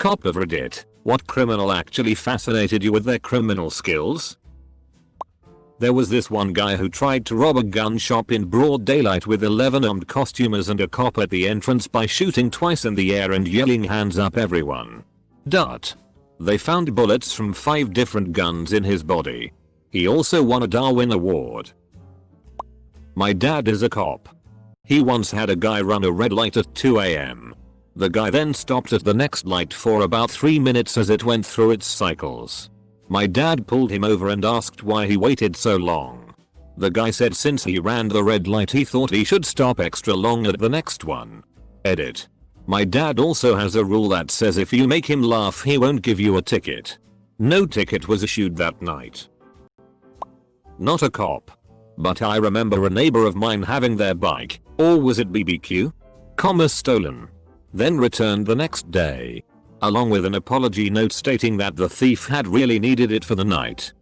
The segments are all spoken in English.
Cop of Reddit, what criminal actually fascinated you with their criminal skills? There was this one guy who tried to rob a gun shop in broad daylight with 11 armed costumers and a cop at the entrance by shooting twice in the air and yelling "Hands up everyone." They found bullets from 5 different guns in his body. He also won a Darwin Award. My dad is a cop. He once had a guy run a red light at 2 AM. The guy then stopped at the next light for about 3 minutes as it went through its cycles. My dad pulled him over and asked why he waited so long. The guy said since he ran the red light he thought he should stop extra long at the next one. Edit. My dad also has a rule that says if you make him laugh he won't give you a ticket. No ticket was issued that night. Not a cop. But I remember a neighbor of mine having their bike, or was it BBQ? Stolen. Then returned the next day. Along with an apology note stating that the thief had really needed it for the night.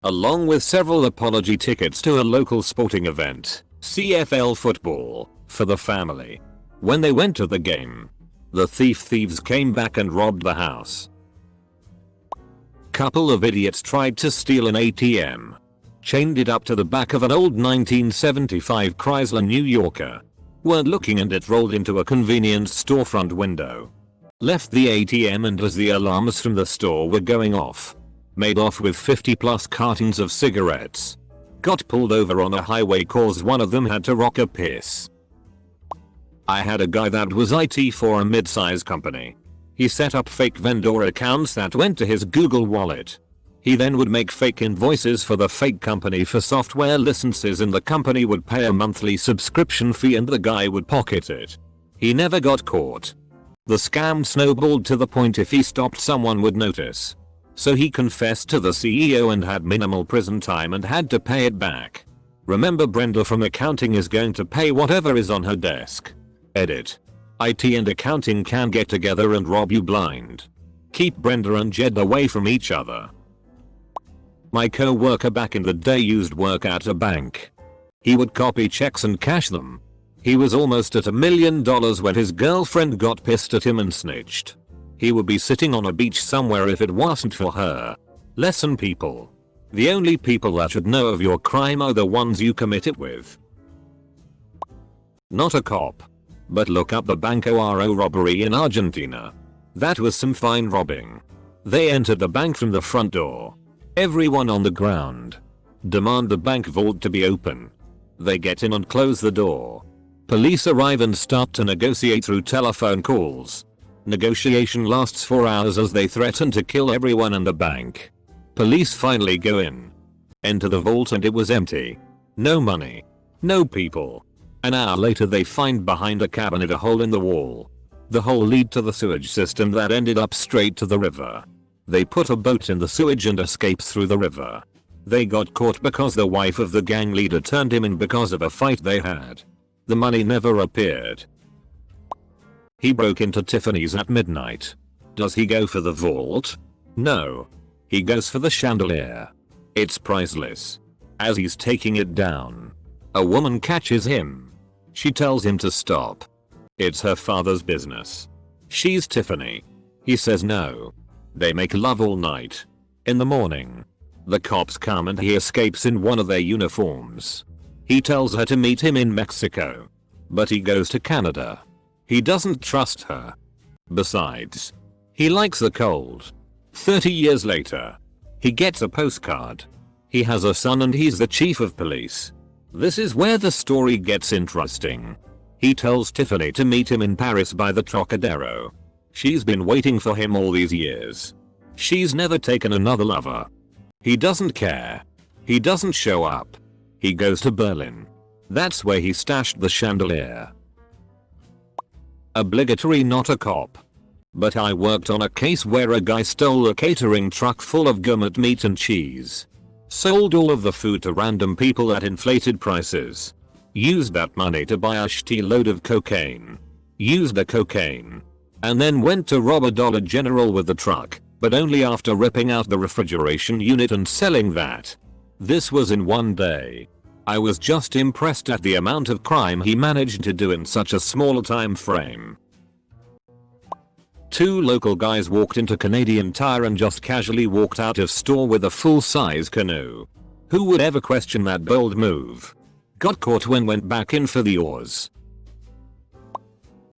Along with several apology tickets to a local sporting event, CFL football, for the family. When they went to the game, the thieves came back and robbed the house. Couple of idiots tried to steal an ATM. Chained it up to the back of an old 1975 Chrysler New Yorker. Weren't looking and it rolled into a convenience store front window. Left the ATM and as the alarms from the store were going off, made off with 50+ cartons of cigarettes. Got pulled over on a highway cause one of them had to rock a piss. I had a guy that was IT for a mid-size company. He set up fake vendor accounts that went to his Google Wallet. He then would make fake invoices for the fake company for software licenses and the company would pay a monthly subscription fee and the guy would pocket it. He never got caught. The scam snowballed to the point if he stopped someone would notice. So he confessed to the CEO and had minimal prison time and had to pay it back. Remember, Brenda from accounting is going to pay whatever is on her desk. Edit. IT and accounting can get together and rob you blind. Keep Brenda and Jed away from each other. My co-worker back in the day used work at a bank. He would copy checks and cash them. He was almost at $1 million when his girlfriend got pissed at him and snitched. He would be sitting on a beach somewhere if it wasn't for her. Lesson people. The only people that should know of your crime are the ones you commit it with. Not a cop. But look up the Banco Aro robbery in Argentina. That was some fine robbing. They entered the bank from the front door. Everyone on the ground. Demand the bank vault to be open. They get in and close the door. Police arrive and start to negotiate through telephone calls. Negotiation lasts 4 hours as they threaten to kill everyone in the bank. Police finally go in. Enter the vault and it was empty. No money. No people. An hour later they find behind a cabinet a hole in the wall. The hole led to the sewage system that ended up straight to the river. They put a boat in the sewage and escaped through the river. They got caught because the wife of the gang leader turned him in because of a fight they had. The money never appeared. He broke into Tiffany's at midnight. Does he go for the vault? No. He goes for the chandelier. It's priceless. As he's taking it down, a woman catches him. She tells him to stop. It's her father's business. She's Tiffany. He says no. They make love all night. In the morning, the cops come and he escapes in one of their uniforms. He tells her to meet him in Mexico. But he goes to Canada. He doesn't trust her. Besides, he likes the cold. 30 years later, he gets a postcard. He has a son and he's the chief of police. This is where the story gets interesting. He tells Tiffany to meet him in Paris by the Trocadero. She's been waiting for him all these years. She's never taken another lover. He doesn't care. He doesn't show up. He goes to Berlin. That's where he stashed the chandelier. Obligatory not a cop. But I worked on a case where a guy stole a catering truck full of gourmet meat and cheese. Sold all of the food to random people at inflated prices. Used that money to buy a shitty load of cocaine. Used the cocaine. And then went to rob a Dollar General with the truck, but only after ripping out the refrigeration unit and selling that. This was in one day. I was just impressed at the amount of crime he managed to do in such a small time frame. Two local guys walked into Canadian Tire and just casually walked out of store with a full-size canoe. Who would ever question that bold move? Got caught when went back in for the oars.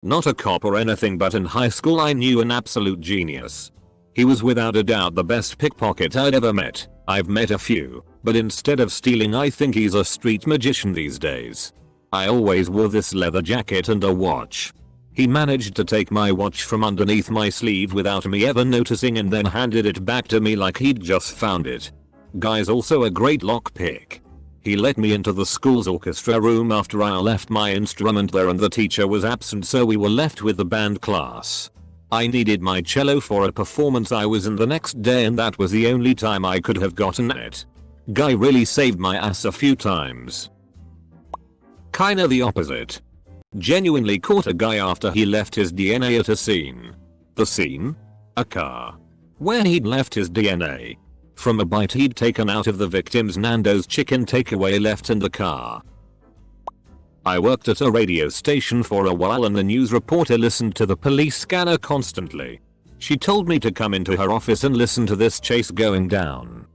Not a cop or anything, but in high school I knew an absolute genius. He was without a doubt the best pickpocket I'd ever met. I've met a few, but instead of stealing I think he's a street magician these days. I always wore this leather jacket and a watch. He managed to take my watch from underneath my sleeve without me ever noticing and then handed it back to me like he'd just found it. Guy's also a great lockpick. He let me into the school's orchestra room after I left my instrument there and the teacher was absent, so we were left with the band class. I needed my cello for a performance I was in the next day and that was the only time I could have gotten it. Guy really saved my ass a few times. Kinda the opposite. Genuinely caught a guy after he left his DNA at a scene. The scene? A car. Where he'd left his DNA. From a bite he'd taken out of the victim's Nando's chicken takeaway left in the car. I worked at a radio station for a while and the news reporter listened to the police scanner constantly. She told me to come into her office and listen to this chase going down.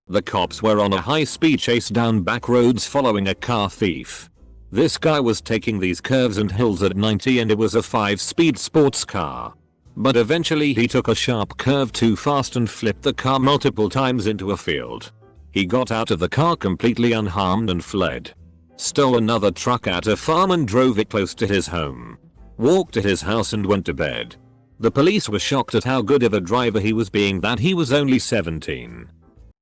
The cops were on a high-speed chase down back roads following a car thief. This guy was taking these curves and hills at 90 and it was a 5-speed sports car. But eventually he took a sharp curve too fast and flipped the car multiple times into a field. He got out of the car completely unharmed and fled. Stole another truck at a farm and drove it close to his home. Walked to his house and went to bed. The police were shocked at how good of a driver he was being that he was only 17.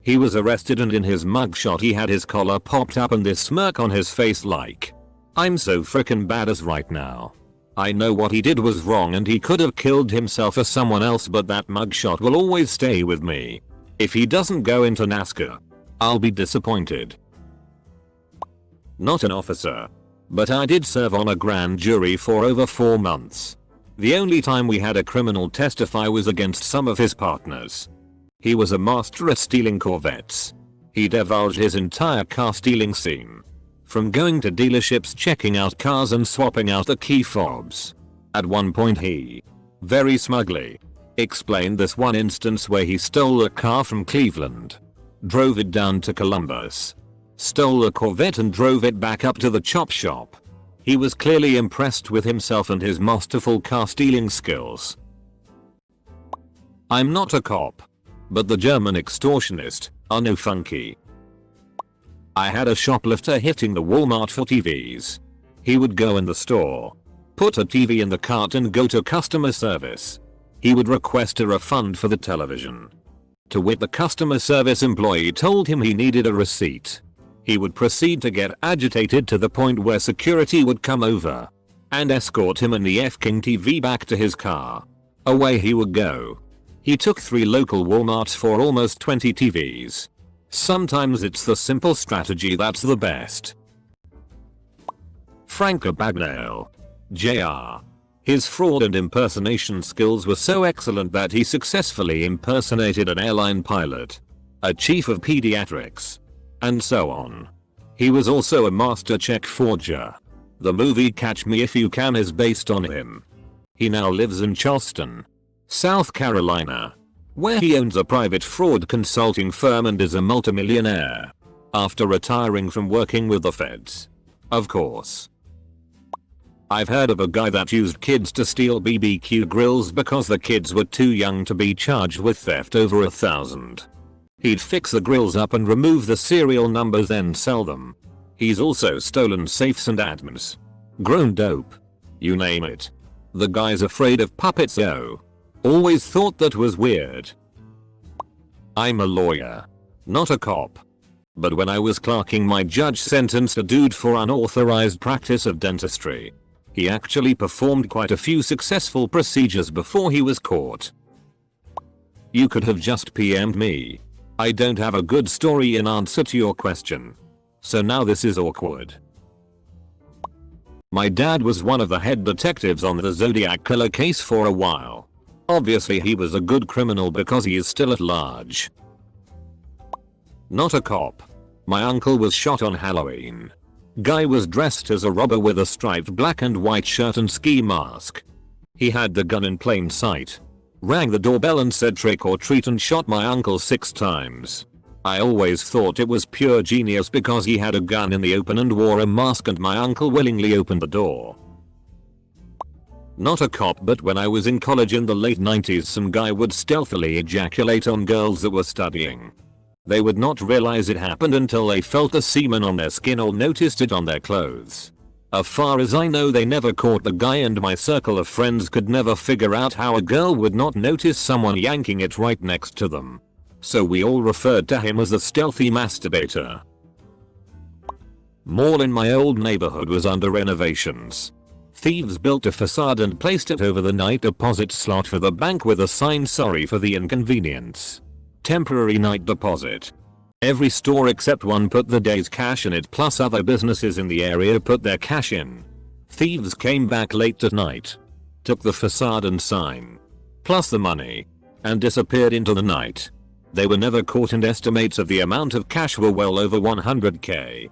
He was arrested and in his mugshot he had his collar popped up and this smirk on his face like, "I'm so frickin' badass right now. I know what he did was wrong and he could have killed himself or someone else, but that mugshot will always stay with me. If he doesn't go into NASCAR, I'll be disappointed." Not an officer. But I did serve on a grand jury for over 4 months. The only time we had a criminal testify was against some of his partners. He was a master at stealing Corvettes. He divulged his entire car stealing scene. From going to dealerships, checking out cars and swapping out the key fobs. At one point he, very smugly, explained this one instance where he stole a car from Cleveland, drove it down to Columbus, stole a Corvette and drove it back up to the chop shop. He was clearly impressed with himself and his masterful car stealing skills. I'm not a cop, but the German extortionist are no funky. I had a shoplifter hitting the Walmart for TVs. He would go in the store, put a TV in the cart and go to customer service. He would request a refund for the television. To which the customer service employee told him he needed a receipt. He would proceed to get agitated to the point where security would come over and escort him and the F-King TV back to his car. Away he would go. He took 3 local Walmarts for almost 20 TVs. Sometimes it's the simple strategy that's the best. Franco Bagnale. Jr. His fraud and impersonation skills were so excellent that he successfully impersonated an airline pilot, a chief of pediatrics, and so on. He was also a master check forger. The movie Catch Me If You Can is based on him. He now lives in Charleston, South Carolina, where he owns a private fraud consulting firm and is a multimillionaire after retiring from working with the feds. Of course. I've heard of a guy that used kids to steal BBQ grills because the kids were too young to be charged with theft over $1,000. He'd fix the grills up and remove the serial numbers then sell them. He's also stolen safes and admins. Grown dope. You name it. The guy's afraid of puppets though. Always thought that was weird. I'm a lawyer, not a cop. But when I was clerking, my judge sentenced a dude for unauthorized practice of dentistry. He actually performed quite a few successful procedures before he was caught. You could have just PM'd me. I don't have a good story in answer to your question. So now this is awkward. My dad was one of the head detectives on the Zodiac killer case for a while. Obviously he was a good criminal because he is still at large. Not a cop. My uncle was shot on Halloween. Guy was dressed as a robber with a striped black and white shirt and ski mask. He had the gun in plain sight. Rang the doorbell and said trick or treat and shot my uncle 6 times. I always thought it was pure genius because he had a gun in the open and wore a mask and my uncle willingly opened the door. Not a cop, but when I was in college in the late 90s, some guy would stealthily ejaculate on girls that were studying. They would not realize it happened until they felt the semen on their skin or noticed it on their clothes. As far as I know, they never caught the guy, and my circle of friends could never figure out how a girl would not notice someone yanking it right next to them. So we all referred to him as the stealthy masturbator. Mall in my old neighborhood was under renovations. Thieves built a facade and placed it over the night deposit slot for the bank with a sign, "Sorry for the inconvenience. Temporary night deposit." Every store except one put the day's cash in it, plus other businesses in the area put their cash in. Thieves came back late at night, took the facade and sign, plus the money, and disappeared into the night. They were never caught and estimates of the amount of cash were well over $100K.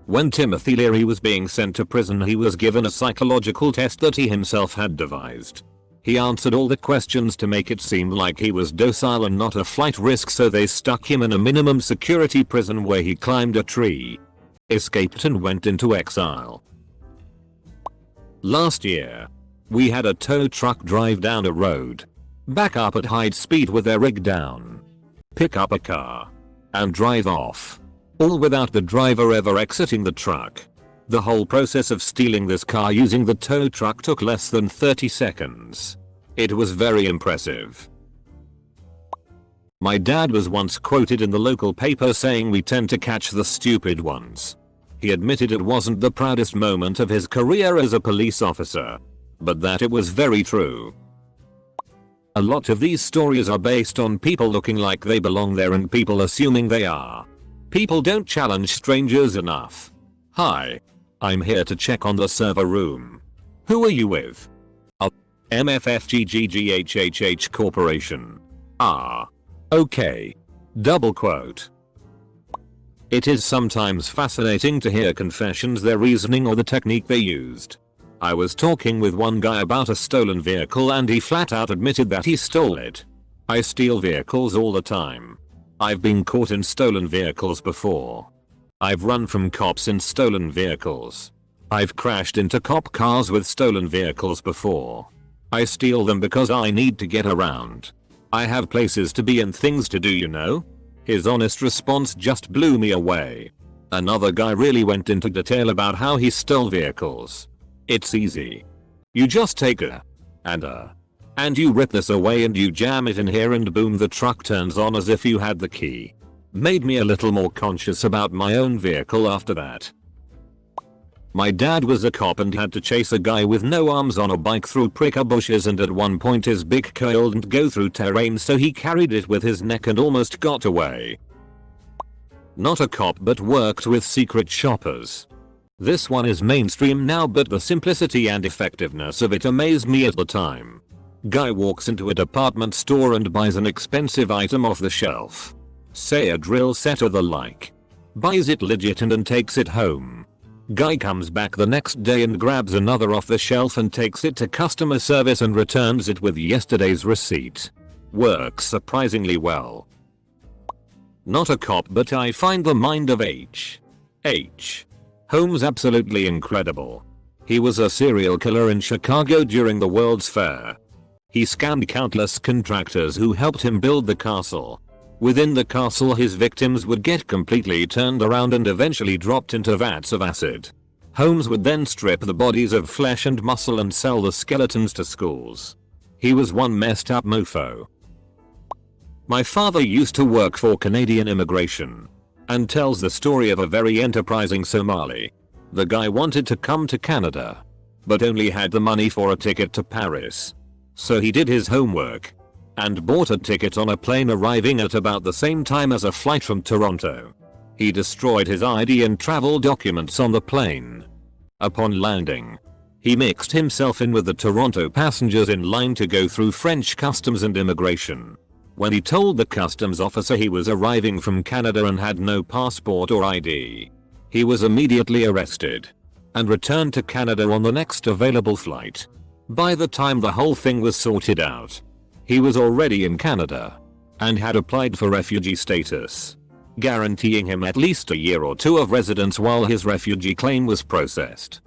When Timothy Leary was being sent to prison, he was given a psychological test that he himself had devised. He answered all the questions to make it seem like he was docile and not a flight risk, so they stuck him in a minimum security prison where he climbed a tree, escaped and went into exile. Last year, we had a tow truck drive down a road, back up at high speed with their rig down, pick up a car, and drive off, all without the driver ever exiting the truck. The whole process of stealing this car using the tow truck took less than 30 seconds. It was very impressive. My dad was once quoted in the local paper saying, "We tend to catch the stupid ones." He admitted it wasn't the proudest moment of his career as a police officer, but that it was very true. A lot of these stories are based on people looking like they belong there and people assuming they are. People don't challenge strangers enough. "Hi. I'm here to check on the server room. Who are you with?" MFFGGGHHH Corporation. "Ah. Okay." Double quote. It is sometimes fascinating to hear confessions, their reasoning or the technique they used. I was talking with one guy about a stolen vehicle and he flat out admitted that he stole it. "I steal vehicles all the time. I've been caught in stolen vehicles before. I've run from cops in stolen vehicles. I've crashed into cop cars with stolen vehicles before. I steal them because I need to get around. I have places to be and things to do, you know." His honest response just blew me away. Another guy really went into detail about how he stole vehicles. "It's easy. You just take and you rip this away and you jam it in here and boom, the truck turns on as if you had the key." Made me a little more conscious about my own vehicle after that. My dad was a cop and had to chase a guy with no arms on a bike through prickle bushes, and at one point his bike couldn't go through terrain, so he carried it with his neck and almost got away. Not a cop, but worked with secret shoppers. This one is mainstream now, but the simplicity and effectiveness of it amazed me at the time. Guy walks into a department store and buys an expensive item off the shelf. Say a drill set or the like. Buys it legit and then takes it home. Guy comes back the next day and grabs another off the shelf and takes it to customer service and returns it with yesterday's receipt. Works surprisingly well. Not a cop, but I find the mind of H. Holmes absolutely incredible. He was a serial killer in Chicago during the World's Fair. He scammed countless contractors who helped him build the castle. Within the castle, his victims would get completely turned around and eventually dropped into vats of acid. Holmes would then strip the bodies of flesh and muscle and sell the skeletons to schools. He was one messed up mofo. My father used to work for Canadian immigration and tells the story of a very enterprising Somali. The guy wanted to come to Canada, but only had the money for a ticket to Paris. So he did his homework and bought a ticket on a plane arriving at about the same time as a flight from Toronto. He destroyed his ID and travel documents on the plane. Upon landing, he mixed himself in with the Toronto passengers in line to go through French customs and immigration. When he told the customs officer he was arriving from Canada and had no passport or ID, he was immediately arrested and returned to Canada on the next available flight. By the time the whole thing was sorted out, he was already in Canada and had applied for refugee status, guaranteeing him at least a year or two of residence while his refugee claim was processed.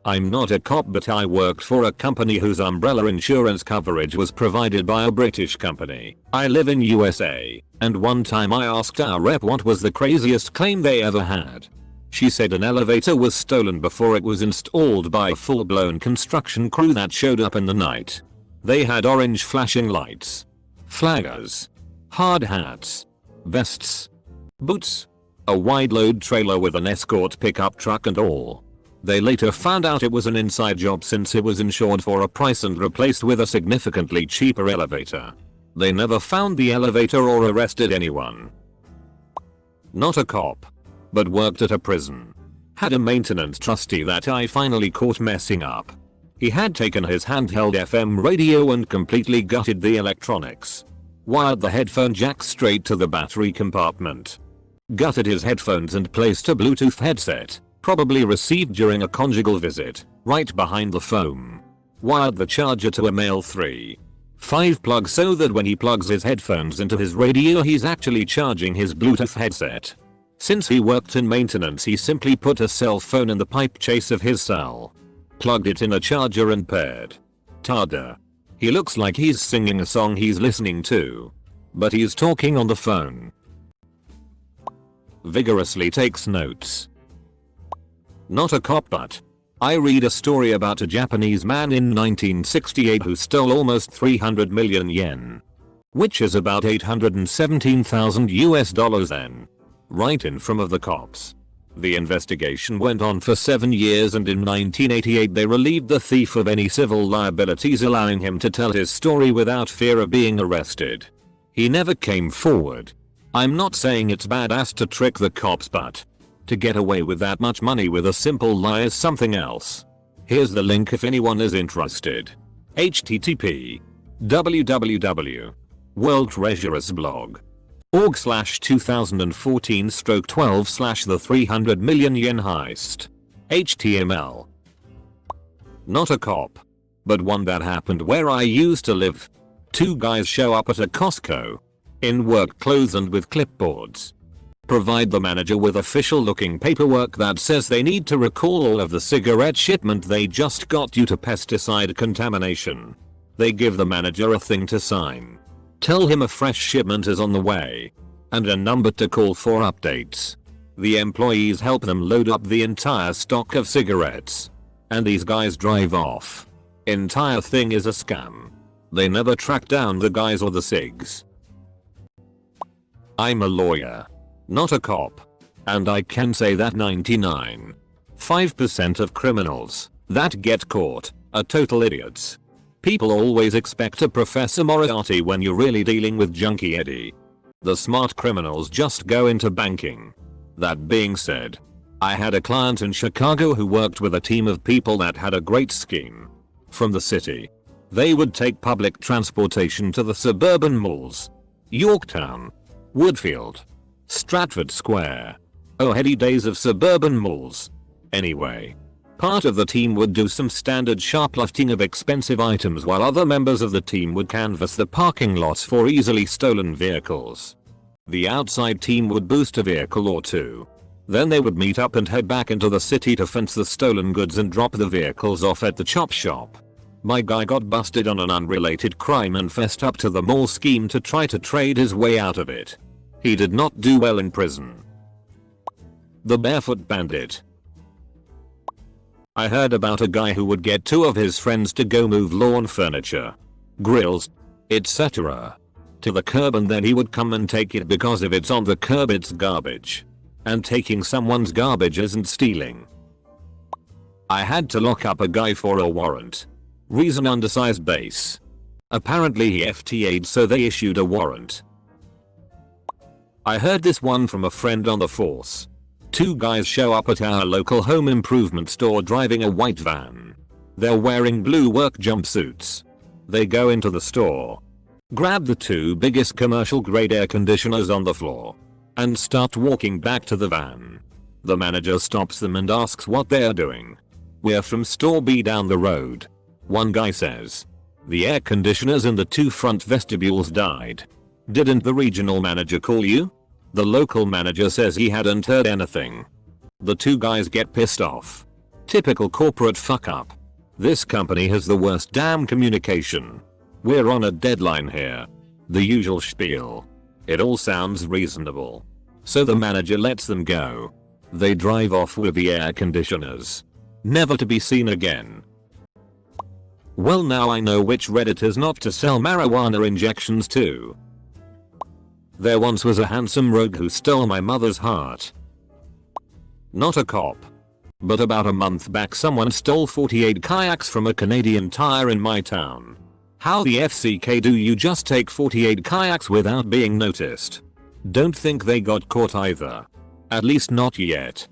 I'm not a cop, but I worked for a company whose umbrella insurance coverage was provided by a British company. I live in USA, and one time I asked our rep what was the craziest claim they ever had. She said an elevator was stolen before it was installed by a full-blown construction crew that showed up in the night. They had orange flashing lights, flaggers, hard hats, vests, boots, a wide load trailer with an escort pickup truck and all. They later found out it was an inside job since it was insured for a price and replaced with a significantly cheaper elevator. They never found the elevator or arrested anyone. Not a cop, but worked at a prison. Had a maintenance trustee that I finally caught messing up. He had taken his handheld FM radio and completely gutted the electronics. Wired the headphone jack straight to the battery compartment. Gutted his headphones and placed a Bluetooth headset, probably received during a conjugal visit, right behind the phone. Wired the charger to a male 3.5 plug so that when he plugs his headphones into his radio he's actually charging his Bluetooth headset. Since he worked in maintenance, he simply put a cell phone in the pipe chase of his cell, plugged it in a charger and paired. Tada. He looks like he's singing a song he's listening to, but he's talking on the phone. Vigorously takes notes. Not a cop, but I read a story about a Japanese man in 1968 who stole almost 300 million yen, which is about $817,000 then, right in front of the cops. The investigation went on for 7 years and in 1988 they relieved the thief of any civil liabilities, allowing him to tell his story without fear of being arrested. He never came forward. I'm not saying it's badass to trick the cops, but to get away with that much money with a simple lie is something else. Here's the link if anyone is interested. http://worldtreasurersblog.org/2014/12/the 300 million yen heist. HTML. Not a cop, but one that happened where I used to live. Two guys show up at a Costco in work clothes and with clipboards. Provide the manager with official looking paperwork that says they need to recall all of the cigarette shipment they just got due to pesticide contamination. They give the manager a thing to sign, tell him a fresh shipment is on the way, and a number to call for updates. The employees help them load up the entire stock of cigarettes, and these guys drive off. Entire thing is a scam. They never track down the guys or the cigs. I'm a lawyer, not a cop, and I can say that 99.5% of criminals that get caught are total idiots. People always expect a Professor Moriarty when you're really dealing with Junkie Eddie. The smart criminals just go into banking. That being said, I had a client in Chicago who worked with a team of people that had a great scheme. From the city, they would take public transportation to the suburban malls. Yorktown, Woodfield, Stratford Square. Oh, heady days of suburban malls. Anyway, part of the team would do some standard shoplifting of expensive items while other members of the team would canvass the parking lots for easily stolen vehicles. The outside team would boost a vehicle or two. Then they would meet up and head back into the city to fence the stolen goods and drop the vehicles off at the chop shop. My guy got busted on an unrelated crime and fessed up to the mall scheme to try to trade his way out of it. He did not do well in prison. The Barefoot Bandit. I heard about a guy who would get two of his friends to go move lawn furniture, grills, etc. to the curb, and then he would come and take it because if it's on the curb it's garbage. And taking someone's garbage isn't stealing. I had to lock up a guy for a warrant. Reason: undersized base. Apparently he FTA'd, so they issued a warrant. I heard this one from a friend on the force. Two guys show up at our local home improvement store driving a white van. They're wearing blue work jumpsuits. They go into the store, grab the two biggest commercial grade air conditioners on the floor, and start walking back to the van. The manager stops them and asks what they're doing. We're from store B down the road. One guy says. The air conditioners in the 2 front vestibules died. Didn't the regional manager call you? The local manager says he hadn't heard anything. The 2 guys get pissed off. Typical corporate fuck up. This company has the worst damn communication. We're on a deadline here. The usual spiel. It all sounds reasonable. So the manager lets them go. They drive off with the air conditioners. Never to be seen again. Well, now I know which Redditors not to sell marijuana injections to. There once was a handsome rogue who stole my mother's heart. Not a cop. But about a month back someone stole 48 kayaks from a Canadian tire in my town. How the FCK do you just take 48 kayaks without being noticed? Don't think they got caught either. At least not yet.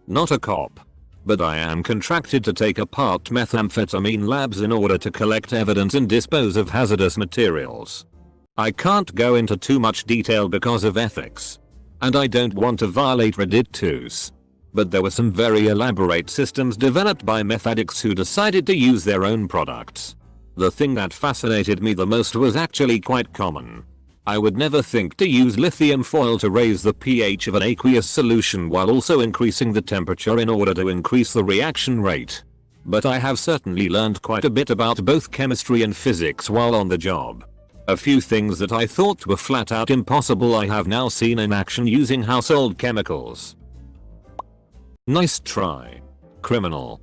Not a cop. But I am contracted to take apart methamphetamine labs in order to collect evidence and dispose of hazardous materials. I can't go into too much detail because of ethics. And I don't want to violate Reddit tools. But there were some very elaborate systems developed by meth addicts who decided to use their own products. The thing that fascinated me the most was actually quite common. I would never think to use lithium foil to raise the pH of an aqueous solution while also increasing the temperature in order to increase the reaction rate. But I have certainly learned quite a bit about both chemistry and physics while on the job. A few things that I thought were flat out impossible I have now seen in action using household chemicals. Nice try. Criminal.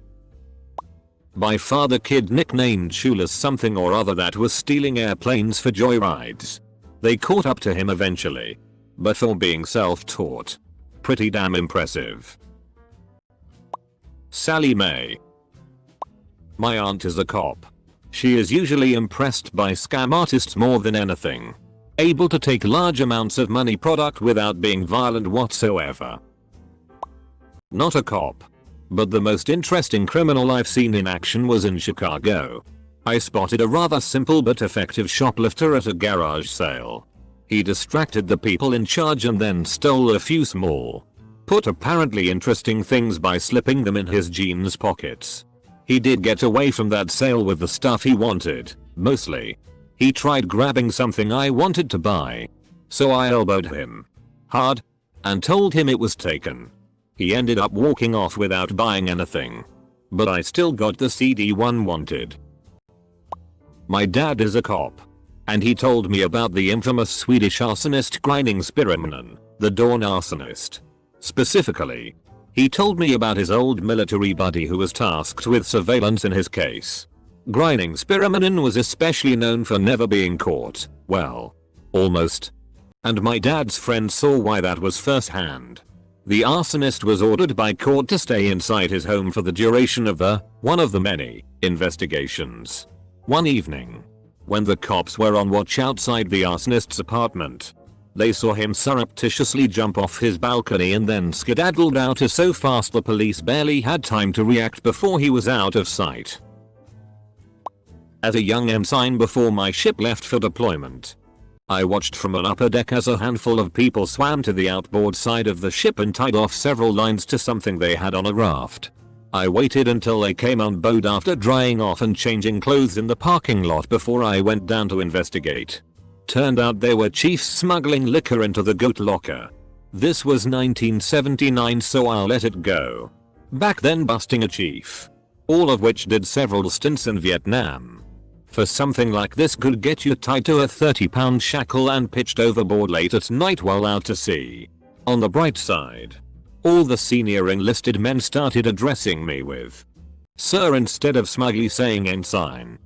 By far the kid nicknamed Shoeless something or other that was stealing airplanes for joyrides. They caught up to him eventually. But for being self-taught. Pretty damn impressive. Sally Mae. My aunt is a cop. She is usually impressed by scam artists more than anything. Able to take large amounts of money product without being violent whatsoever. Not a cop. But the most interesting criminal I've seen in action was in Chicago. I spotted a rather simple but effective shoplifter at a garage sale. He distracted the people in charge and then stole a few small, but apparently interesting things by slipping them in his jeans pockets. He did get away from that sale with the stuff he wanted, mostly. He tried grabbing something I wanted to buy. So I elbowed him hard and told him it was taken. He ended up walking off without buying anything. But I still got the CD one wanted. My dad is a cop. And he told me about the infamous Swedish arsonist Gryning Spiramanen, the Dawn arsonist. Specifically, he told me about his old military buddy who was tasked with surveillance in his case. Gryning Spiramanen was especially known for never being caught, well, almost. And my dad's friend saw why that was firsthand. The arsonist was ordered by court to stay inside his home for the duration of one of the many, investigations. One evening, when the cops were on watch outside the arsonist's apartment, they saw him surreptitiously jump off his balcony and then skedaddled out so fast the police barely had time to react before he was out of sight. As a young ensign before my ship left for deployment, I watched from an upper deck as a handful of people swam to the outboard side of the ship and tied off several lines to something they had on a raft. I waited until they came on board after drying off and changing clothes in the parking lot before I went down to investigate. Turned out they were chiefs smuggling liquor into the goat locker. This was 1979, so I'll let it go. Back then busting a chief. All of which did several stints in Vietnam. For something like this could get you tied to a 30-pound shackle and pitched overboard late at night while out to sea. On the bright side, all the senior enlisted men started addressing me with "Sir" instead of smugly saying "Ensign."